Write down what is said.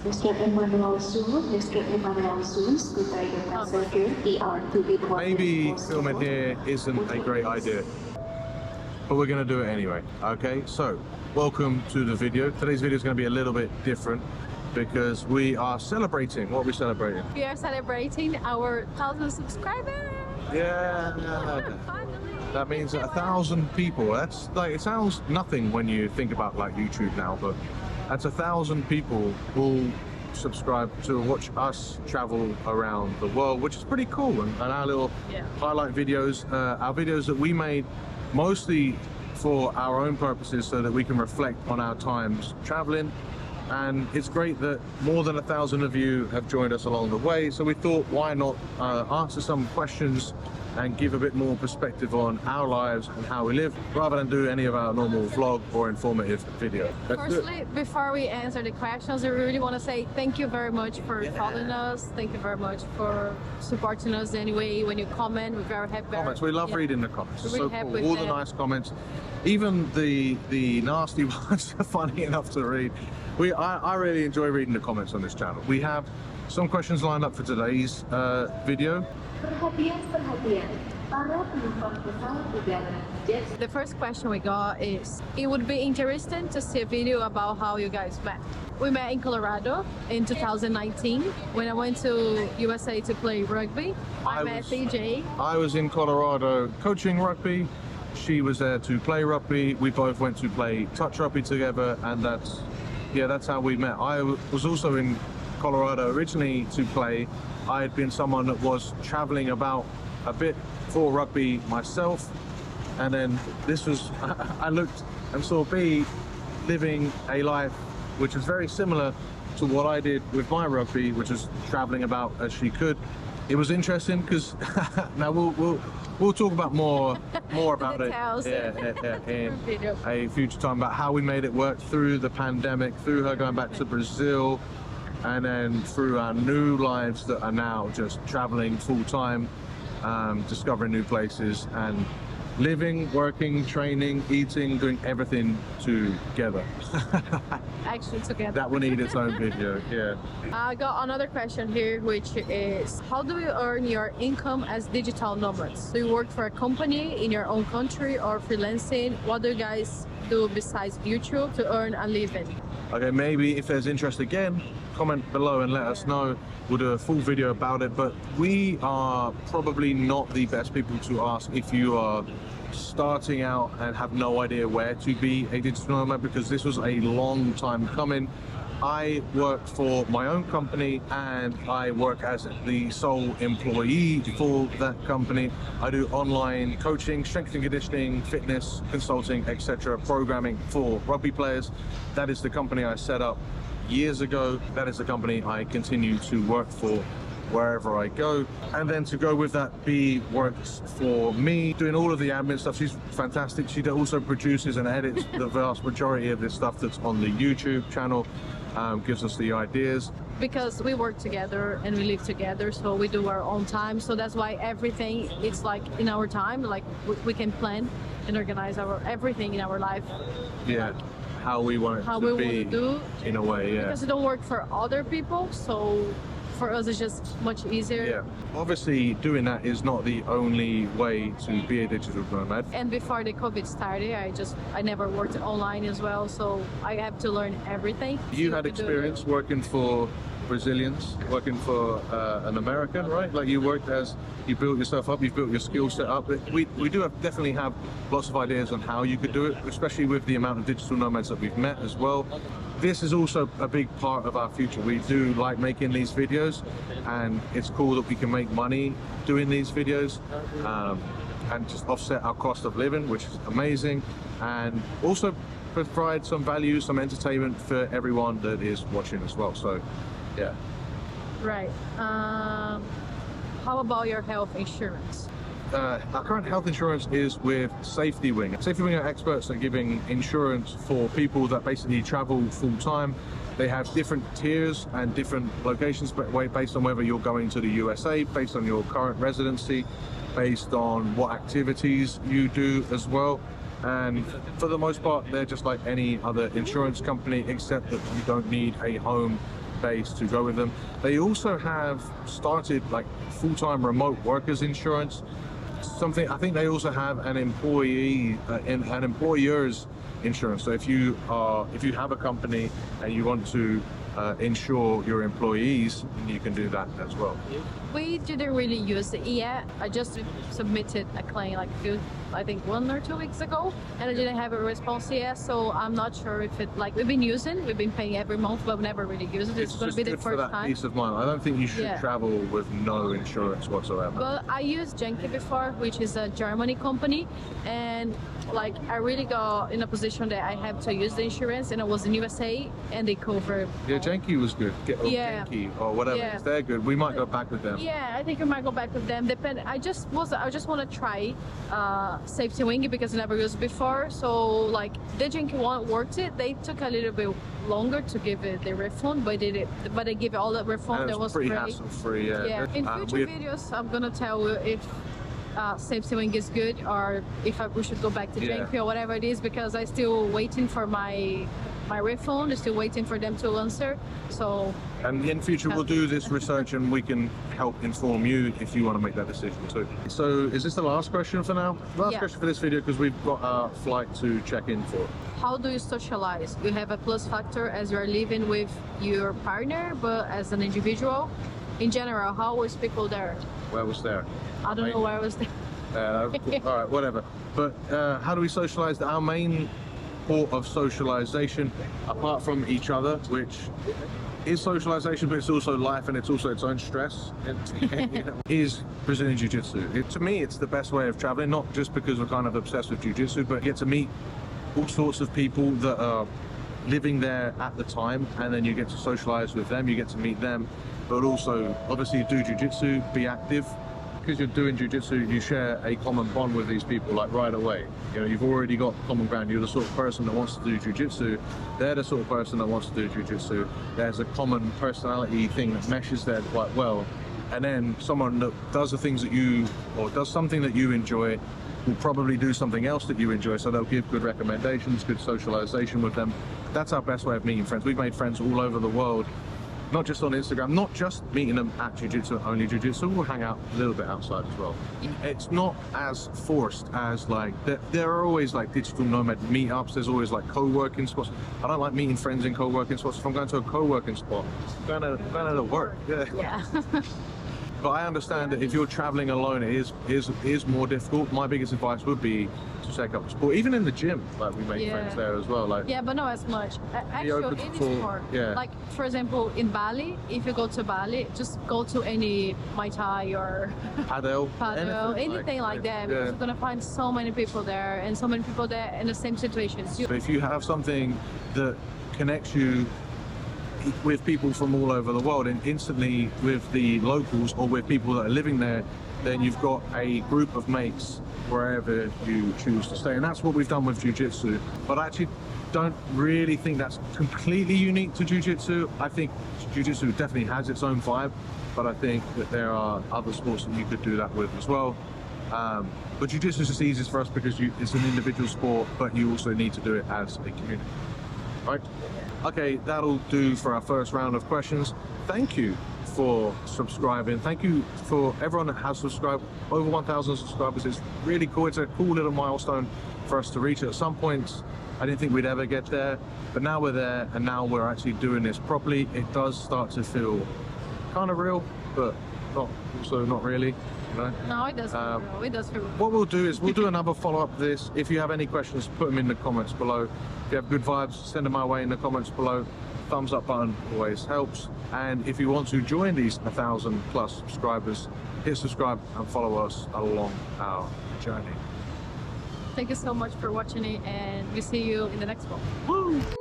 Mr. Emmanuel Soon, Mr. Emmanuel Soon, Scooter Passenger, DR to be Maybe filming here isn't a great idea, but we're going to do it anyway. Okay, so welcome to the video. Today's video is going to be a little bit different because we are celebrating. What are we celebrating? We are celebrating our 1,000 subscribers. Yeah. Finally. That means 1,000 people. That's like, it sounds nothing when you think about like YouTube now, but that's 1,000 people who subscribe to watch us travel around the world, which is pretty cool. And our little highlight videos, our videos that we made mostly for our own purposes so that we can reflect on our times traveling. And it's great that more than 1,000 of you have joined us along the way. So we thought, why not answer some questions and give a bit more perspective on our lives and how we live, rather than do any of our normal vlog or informative video. Firstly, before we answer the questions, I really want to say thank you very much for following us. Thank you very much for supporting us anyway. When you comment, we're very happy. Comments, we love reading the comments. It's We're so really cool. happy All with the them. nice comments, even the nasty ones are funny enough to read. I really enjoy reading the comments on this channel. We have some questions lined up for today's video. The first question we got is, it would be interesting to see a video about how you guys met. We met in Colorado in 2019 when I went to USA to play rugby. I met CJ. I was in Colorado coaching rugby. She was there to play rugby. We both went to play touch rugby together, and that's how we met. I was also in Colorado originally to play. I had been someone that was traveling about a bit for rugby myself, and then this was I looked and saw B living a life which was very similar to what I did with my rugby, which was traveling about as she could. It was interesting because now we'll talk about more about it in a future time, about how we made it work through the pandemic, through her going back to Brazil, and then through our new lives that are now just traveling full time, discovering new places and living, working, training, eating, doing everything together. Actually together. That will need its own video, yeah. I got another question here, which is, how do you earn your income as digital nomads? Do you work for a company in your own country or freelancing? What do you guys do besides YouTube to earn a living? Okay, maybe if there's interest again, comment below and let us know. We'll do a full video about it, but we are probably not the best people to ask if you are starting out and have no idea where to be a digital nomad, because this was a long time coming. I work for my own company and I work as the sole employee for that company. I do online coaching, strength and conditioning, fitness, consulting, etc., programming for rugby players. That is the company I set up years ago. That is the company I continue to work for wherever I go. And then to go with that, B works for me, doing all of the admin stuff. She's fantastic. She also produces and edits the vast majority of this stuff that's on the YouTube channel, gives us the ideas. Because we work together and we live together, so we do our own time. So that's why everything, it's like in our time, like we can plan and organize our everything in our life. Yeah, how we want it to be, in a way, yeah. Because we don't work for other people, so for us it's just much easier. Yeah, obviously doing that is not the only way to be a digital nomad. And before the COVID started, I never worked online as well, so I have to learn everything. You had experience working for Brazilians, working for an American, right? Like you built yourself up, you've built your skill set up. We do definitely have lots of ideas on how you could do it, especially with the amount of digital nomads that we've met as well. This is also a big part of our future. We do like making these videos, and it's cool that we can make money doing these videos and just offset our cost of living, which is amazing, and also provide some value, some entertainment for everyone that is watching as well. So yeah. Right. How about your health insurance? Our current health insurance is with Safety Wing. Safety Wing are experts at giving insurance for people that basically travel full time. They have different tiers and different locations based on whether you're going to the USA, based on your current residency, based on what activities you do as well. And for the most part, they're just like any other insurance company, except that you don't need a home base to go with them. They also have started like full-time remote workers insurance. Something I think they also have an employer's insurance. So if you have a company and you want to insure your employees, you can do that as well. We didn't really use it yet. I just submitted a claim like I think 1 or 2 weeks ago, and I didn't have a response yet. So I'm not sure if it we've been paying every month, but we never really used it. It's going to be the good for first that time. peace of mind. I don't think you should travel with no insurance whatsoever. But I used Genki before, which is a Germany company, and like I really got in a position that I have to use the insurance, and I was in USA, and they cover. Yeah, Genki was good. Genki or whatever. Yeah. They're good. We might go back with them. Yeah, I think I might go back with them. I just want to try Safety Wing because I never used it before. So like the Genki one worked it. They took a little bit longer to give it the refund, but they gave it all the refund. And it that was pretty great. hassle-free. Yeah. In future videos, I'm gonna tell you if Safety Wing is good or if we should go back to Genki or whatever it is, because I'm still waiting for my refund. I'm still waiting for them to answer. So. And in future, we'll do this research and we can help inform you if you want to make that decision too. So is this the last question for now? Last question for this video, because we've got our flight to check in for. How do you socialize? You have a plus factor as you're living with your partner, but as an individual, in general, how was people there? Where was there? I don't know where I was there. All right, whatever. But how do we socialize? Our main port of socialization, apart from each other, which is socialization, but it's also life and it's also its own stress, is Brazilian Jiu-Jitsu. To me, it's the best way of traveling, not just because we're kind of obsessed with Jiu-Jitsu, but you get to meet all sorts of people that are living there at the time, and then you get to socialize with them, you get to meet them, but also, obviously, do Jiu-Jitsu, be active. Because you're doing Jiu-Jitsu, you share a common bond with these people like right away. You know, you've already got common ground. You're the sort of person that wants to do Jiu-Jitsu. They're the sort of person that wants to do Jiu-Jitsu. There's a common personality thing that meshes there quite well. And then someone that does the things that you, or does something that you enjoy, will probably do something else that you enjoy. So they'll give good recommendations, good socialization with them. That's our best way of meeting friends. We've made friends all over the world. Not just on Instagram, not just meeting them at Jiu-Jitsu, only Jiu-Jitsu, we'll hang out a little bit outside as well. It's not as forced as like, there are always like digital nomad meetups, there's always like co-working spots. I don't like meeting friends in co-working spots. If I'm going to a co-working spot, I'm going to work. Yeah. But I understand that if you're traveling alone, it is more difficult. My biggest advice would be to take up sport, even in the gym. Like we make friends there as well. Like but not as much. Actually, any sport. Yeah. Like for example, in Bali, if you go to Bali, just go to any Muay Thai or Padel, anything like that. Because you're gonna find so many people there, and so many people there in the same situation. But if you have something that connects you with people from all over the world, and instantly with the locals or with people that are living there, then you've got a group of mates wherever you choose to stay. And that's what we've done with Jiu-Jitsu. But I actually don't really think that's completely unique to Jiu-Jitsu. I think Jiu-Jitsu definitely has its own vibe, but I think that there are other sports that you could do that with as well. But Jiu-Jitsu is just easiest for us because it's an individual sport, but you also need to do it as a community. Right? Okay, that'll do for our first round of questions. Thank you for subscribing. Thank you for everyone that has subscribed. Over 1,000 subscribers. It's really cool. It's a cool little milestone for us to reach. At some points, I didn't think we'd ever get there, but now we're there, and now we're actually doing this properly. It does start to feel kind of real, but not really. You know? No, it does feel real. It does feel real. What we'll do is we'll do another follow-up to this. If you have any questions, put them in the comments below. If you have good vibes, send them my way in the comments below. Thumbs up button always helps. And if you want to join these 1,000+ subscribers, hit subscribe and follow us along our journey. Thank you so much for watching it, and we see you in the next one. Woo!